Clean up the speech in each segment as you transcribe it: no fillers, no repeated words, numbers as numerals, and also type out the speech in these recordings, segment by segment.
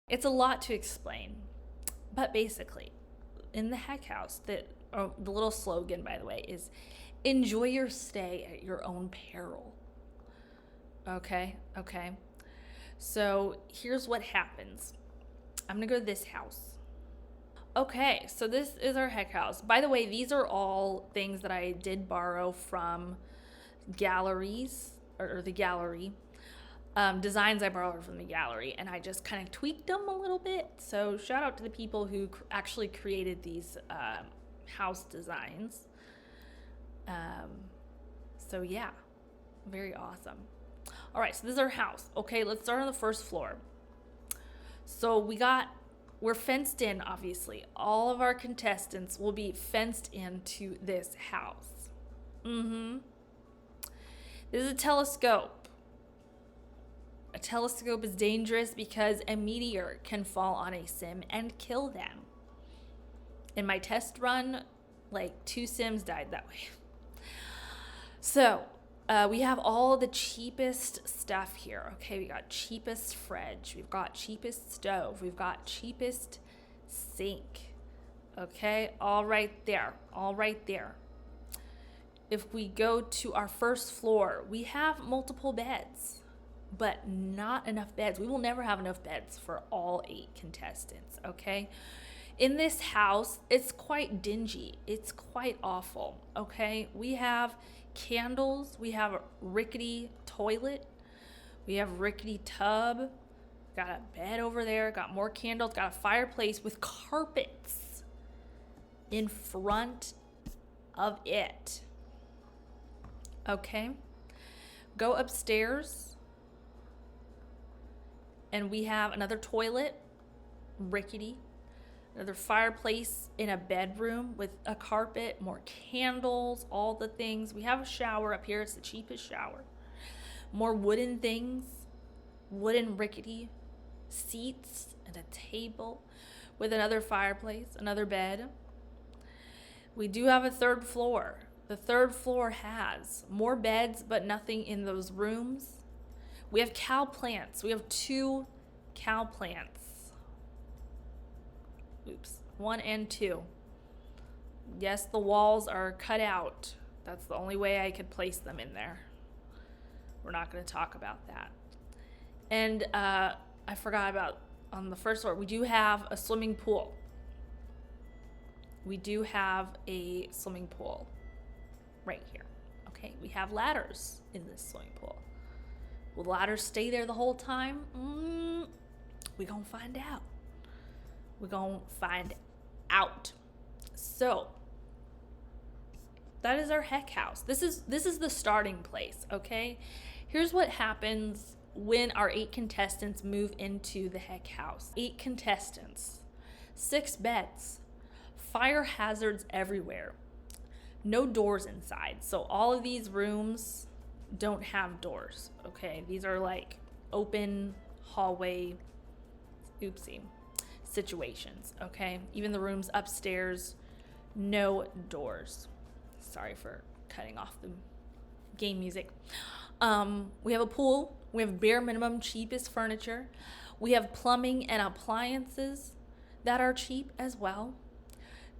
It's a lot to explain, but basically, in the heck house, the little slogan, by the way, is enjoy your stay at your own peril. Okay, okay. So here's what happens. I'm gonna go to this house. Okay, so this is our heck house. By the way, these are all things that I did borrow from galleries or the gallery. Designs I borrowed from the gallery, and I just kind of tweaked them a little bit. So shout out to the people who actually created these house designs. Um, so yeah, very awesome. All right, so this is our house. Okay, let's start on the first floor. So we're fenced in, obviously. All of our contestants will be fenced into this house. This is a telescope. A telescope is dangerous because a meteor can fall on a sim and kill them. In my test run, like 2 sims died that way. So, we have all the cheapest stuff here. Okay, we got cheapest fridge, we've got cheapest stove, we've got cheapest sink. Okay, all right there, all right there. If we go to our first floor, we have multiple beds, but not enough beds. We will never have enough beds for all 8 contestants, okay? In this house, it's quite dingy. It's quite awful, okay? We have candles, we have a rickety toilet, we have rickety tub, got a bed over there, got more candles, got a fireplace with carpets in front of it. Okay, go upstairs and we have another toilet, rickety, another fireplace in a bedroom with a carpet, more candles, all the things. We have a shower up here. It's the cheapest shower. More wooden things, wooden rickety seats and a table with another fireplace, another bed. We do have a third floor. The third floor has more beds, but nothing in those rooms. We have cow plants. We have 2 cow plants. Oops, 1 and 2. Yes, the walls are cut out. That's the only way I could place them in there. We're not going to talk about that. And I forgot about on the first floor, we do have a swimming pool. We do have a swimming pool right here. Okay, we have ladders in this swimming pool. Will the ladders stay there the whole time? We're going to find out. We're going to find out. So, that is our heck house. This is the starting place, okay? Here's what happens when our 8 contestants move into the heck house. 8 contestants, 6 beds, fire hazards everywhere, no doors inside. So all of these rooms don't have doors, okay? These are like open hallway, situations, okay? Even the rooms upstairs, no doors. Sorry for cutting off the game music. We have a pool. We have bare minimum cheapest furniture. We have plumbing and appliances that are cheap as well.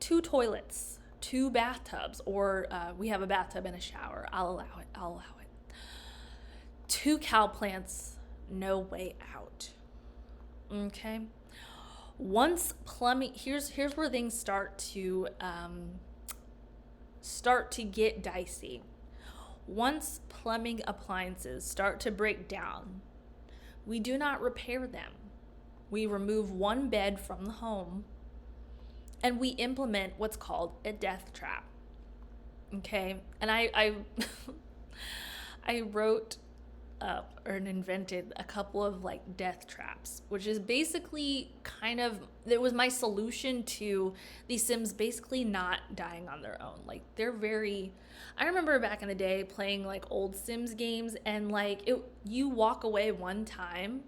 2 toilets, 2 bathtubs, or we have a bathtub and a shower. I'll allow it. 2 cow plants, no way out. Okay. Once plumbing, here's where things start to get dicey. Once plumbing appliances start to break down, we do not repair them. We remove 1 bed from the home and we implement what's called a death trap. Okay? And I I wrote up or invented a couple of like death traps, which is basically it was my solution to these Sims basically not dying on their own. Like I remember back in the day playing like old Sims games and like you walk away one time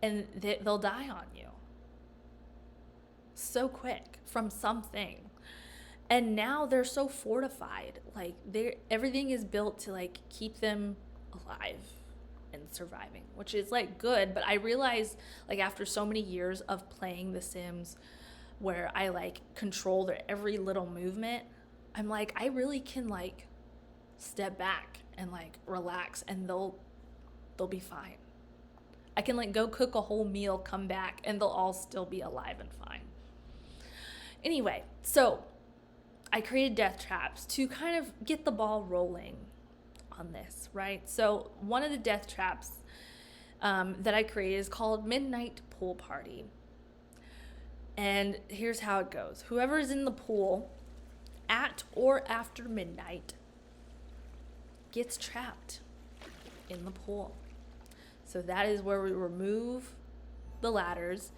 and they'll die on you so quick from something. And now they're so fortified. Like everything is built to like keep them alive. and surviving, which is like good. But I realized, like, after so many years of playing The Sims where I like control their every little movement, I'm like, I really can like step back and like relax, and they'll be fine. I can like go cook a whole meal, come back, and they'll all still be alive and fine. Anyway, so I created death traps to kind of get the ball rolling on this, right? So one of the death traps that I created is called Midnight Pool Party. And here's how it goes. Whoever is in the pool at or after midnight gets trapped in the pool. So that is where we remove the ladders.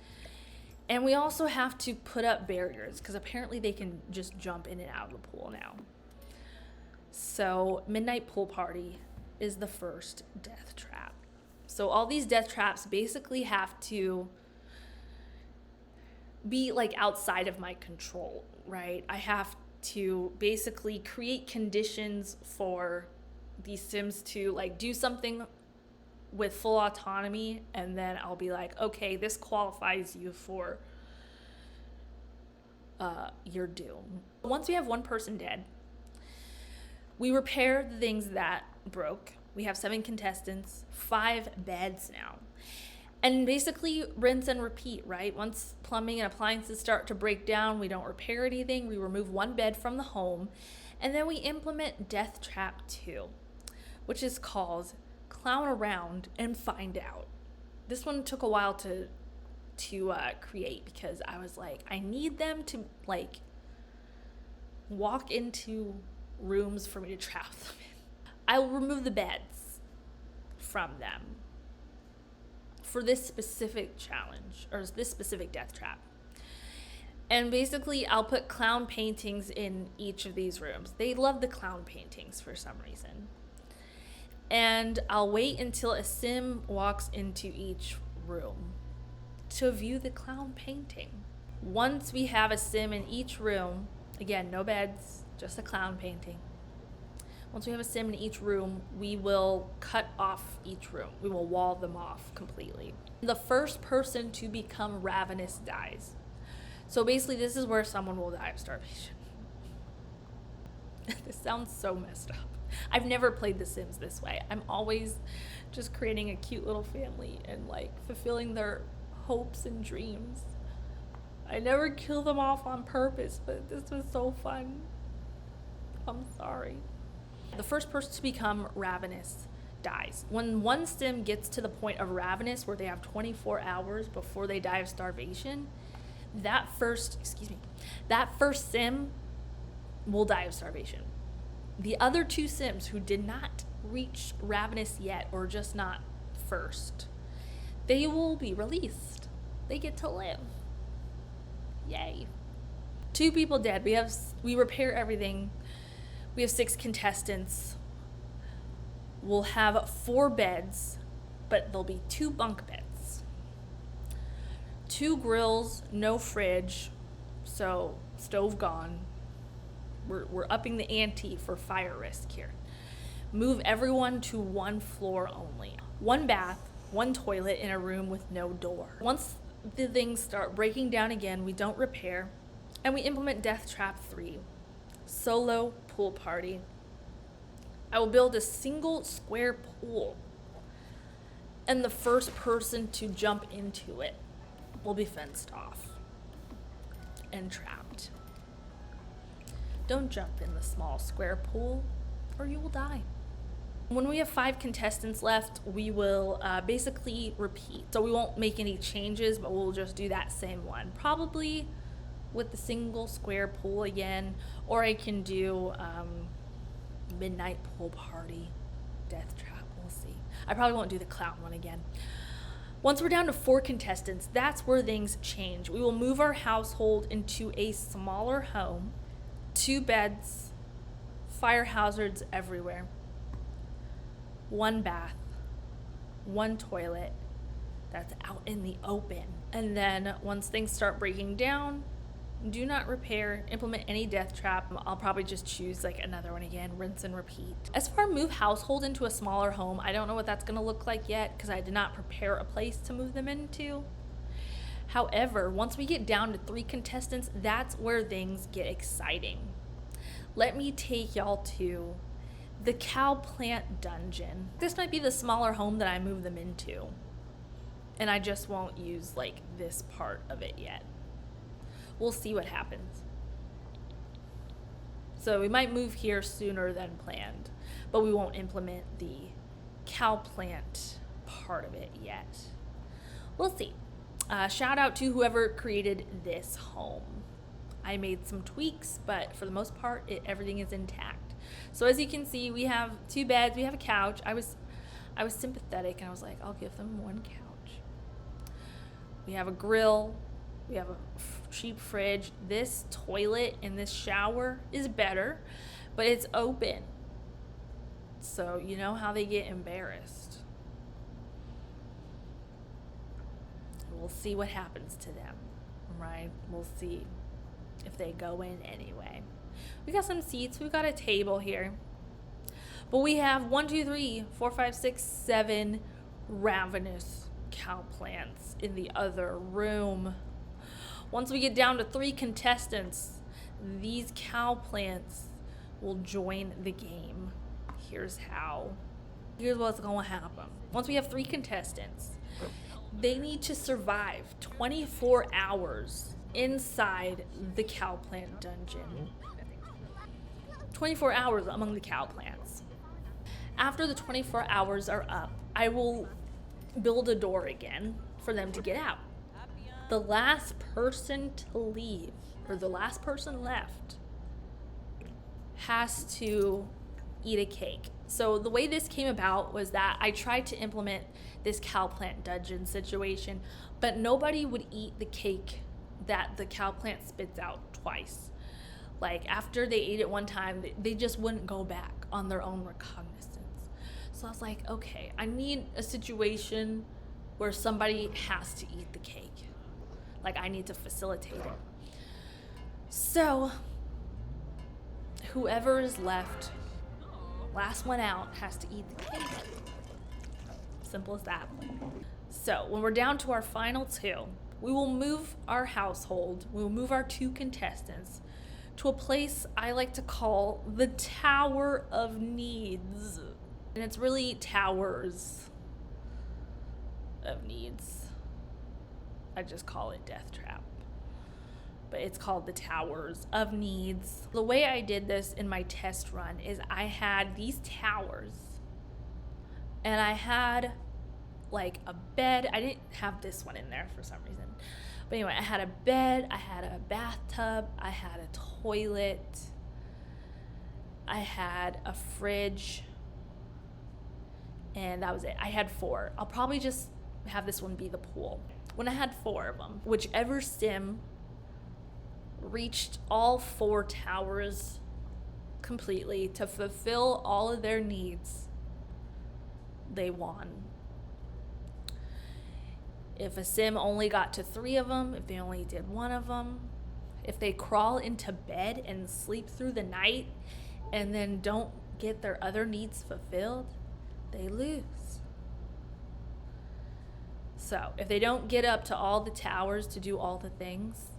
And we also have to put up barriers because apparently they can just jump in and out of the pool now. So Midnight Pool Party is the first death trap. So all these death traps basically have to be like outside of my control, right? I have to basically create conditions for these Sims to like do something with full autonomy, and then I'll be like, okay, this qualifies you for your doom. Once we have one person dead, we repair the things that broke. We have 7 contestants, 5 beds now. And basically rinse and repeat, right? Once plumbing and appliances start to break down, we don't repair anything. We remove 1 bed from the home. And then we implement Death Trap 2, which is called Clown Around and Find Out. This one took a while to create because I was like, I need them to like walk into rooms for me to trap them in. I will remove the beds from them for this specific challenge or this specific death trap. And basically I'll put clown paintings in each of these rooms. They love the clown paintings for some reason. And I'll wait until a Sim walks into each room to view the clown painting. Once we have a Sim in each room, again, no beds, just a clown painting. Once we have a Sim in each room, we will cut off each room. We will wall them off completely. The first person to become ravenous dies. So basically this is where someone will die of starvation. This sounds so messed up. I've never played The Sims this way. I'm always just creating a cute little family and like fulfilling their hopes and dreams. I never kill them off on purpose, but this was so fun. I'm sorry. The first person to become ravenous dies. When one Sim gets to the point of ravenous where they have 24 hours before they die of starvation, that first Sim will die of starvation. The other 2 Sims who did not reach ravenous yet, or just not first, they will be released. They get to live. Yay. 2 people dead. We repair everything. We have 6 contestants. We'll have 4 beds, but there'll be 2 bunk beds. 2 grills, no fridge, so stove gone. We're upping the ante for fire risk here. Move everyone to 1 floor only. 1 bath, 1 toilet in a room with no door. Once the things start breaking down again, we don't repair, and we implement Death Trap 3, Solo Pool Party. I will build a single square pool, and the first person to jump into it will be fenced off and trapped. Don't jump in the small square pool or you will die. When we have 5 contestants left, we will basically repeat. So we won't make any changes, but we'll just do that same one. Probably with the single square pool again, or I can do Midnight Pool Party, Death Trap, we'll see. I probably won't do the clown one again. Once we're down to 4 contestants, that's where things change. We will move our household into a smaller home, 2 beds, fire hazards everywhere, 1 bath, 1 toilet that's out in the open. And then once things start breaking down, Do not repair, implement any death trap. I'll probably just choose like another one again, rinse and repeat. As for move household into a smaller home, I don't know what that's gonna look like yet because I did not prepare a place to move them into. However, once we get down to 3 contestants, that's where things get exciting. Let me take y'all to the cow plant dungeon. This might be the smaller home that I move them into, and I just won't use like this part of it yet. We'll see what happens. So we might move here sooner than planned, but we won't implement the cow plant part of it yet. We'll see. Shout out to whoever created this home. I made some tweaks, but for the most part, everything is intact. So as you can see, we have 2 beds, we have a couch. I was sympathetic and I was like, I'll give them 1 couch. We have a grill, we have a cheap fridge. This toilet and this shower is better, but it's open. So you know how they get embarrassed. We'll see what happens to them, right? We'll see if they go in anyway. We got some seats, we've got a table here. But we have 1, 2, 3, 4, 5, 6, 7 ravenous cow plants in the other room. Once we get down to 3 contestants, these cow plants will join the game. Here's how. Here's what's gonna happen. Once we have 3 contestants, they need to survive 24 hours inside the cow plant dungeon. 24 hours among the cow plants. After the 24 hours are up, I will build a door again for them to get out. The last person to leave, or the last person left, has to eat a cake. So the way this came about was that I tried to implement this cow plant dungeon situation, but nobody would eat the cake that the cow plant spits out twice. Like after they ate it one time, they just wouldn't go back on their own recognizance. So I was like, okay, I need a situation where somebody has to eat the cake. Like I need to facilitate it. So whoever is left, last one out, has to eat the cake. Simple as that. So when we're down to our final 2, we will move our household, we will move our 2 contestants to a place I like to call the Tower of Needs. And it's really towers of needs. I just call it Death Trap. But it's called the Towers of Needs. The way I did this in my test run is I had these towers and I had like a bed. I didn't have this one in there for some reason. But anyway, I had a bed, I had a bathtub, I had a toilet, I had a fridge, and that was it. I had 4. I'll probably just have this one be the pool. When I had 4 of them, whichever sim reached all 4 towers completely to fulfill all of their needs, they won. If a sim only got to 3 of them, if they only did 1 of them, if they crawl into bed and sleep through the night and then don't get their other needs fulfilled, they lose. So if they don't get up to all the towers to do all the things,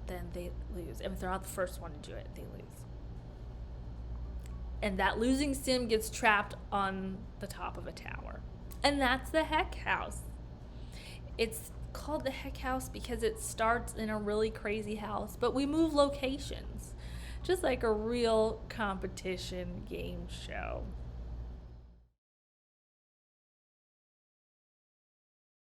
then they lose. And if they're not the first one to do it, they lose. And that losing sim gets trapped on the top of a tower. And that's the heck house. It's called the heck house because it starts in a really crazy house, but we move locations, just like a real competition game show.